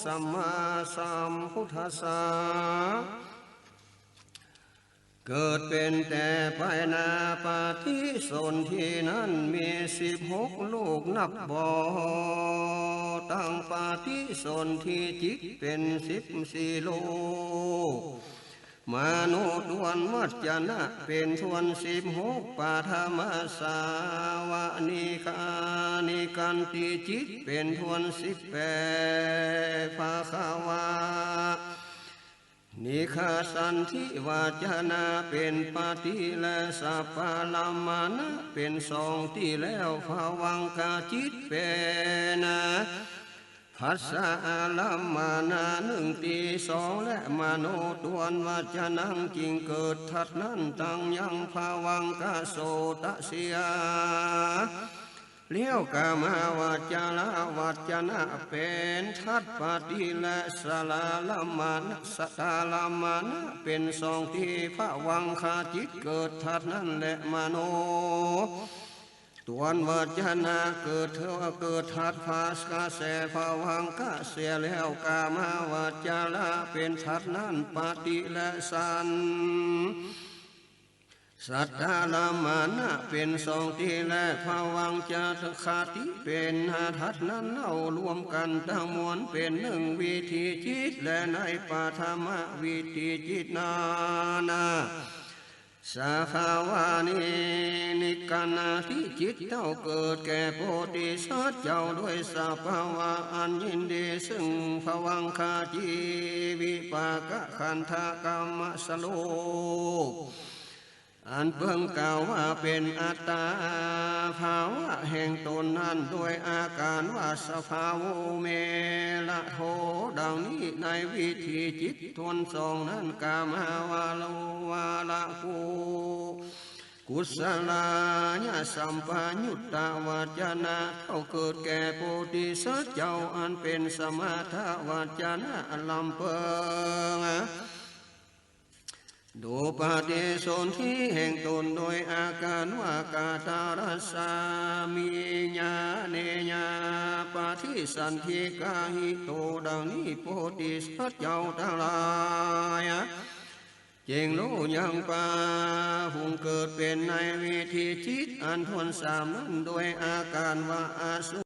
สัมมาสัมพุทธัสสะเกิดเป็นแต่ภายนาปฏิสนธินั้นมี16ลูกนับบ่ตั้งปฏิสนธิจิตเป็น14ลูกมนุษย์วันวัจนะเป็นทวน16ปาธรรมสาวนิกานิกันติจิตเป็นทวน18ภาคาวานิคาสันธิวาจนะเป็นปฏิและสัพพะลัมมานะเป็น2ที่แล้วภาวังคาจิตเป็นภัสสะลัมมานะ1ที่2และมโนตวนวัจนังจิงเกิดทัดนั้นตั้งยังภาวังคาโสตเสียเลี้ยวกามาวาจาลาวาจนะเป็นทัดปฏิและสลาลัมมานะสตาลัมมานะเป็น2ที่ภาวังคาจิตเกิดทัดนั้นและมโนตวนวัจนะเกิดเกิดทัดภาสกาเสภาวังคาเสียแล้วกามาวาจาลาเป็นทัดนั้นปฏิและสันสัตตาลัมมานะเป็น2ที่และภาวังจาตคาติเป็นทัดนั้นเอารวมกันทั้งมวลเป็น1วิธีจิตและในปาธรรมวิธีจิตนานาสาขาวานินิกันนาที่จิตเจ้าเกิดแก่โพธิสัตว์เจ้าด้วยสัพพวะอันยินดีซึ่งภวังคาจีวิปากขันธกรรมสโลกอันเพิ่งกล่าวว่าเป็นอัตตาภาวะแห่งตนนั้นด้วยอาการว่าสภาวะเมละโทดังนี้ในวิธีจิตทวน2นั้นกามาวาโลวาละกูกุศลาญาสัมปยุตตาวาจนะเท่าเกิดแก่โพธิสัตว์เจ้าอันเป็นสมถวาจนะลำเพิงดูปฏิสนธิแห่งตนโดยอาการว่ากาตารัสสามีญาเนญาปฏิสันธิกาหิโตดังนี้โพธิสัตว์เจ้าทั้งหลายเจงรู้ยังปาหุงเกิดเป็นในวิธีจิตอันทวน3นั้นโดยอาการว่าอาสุ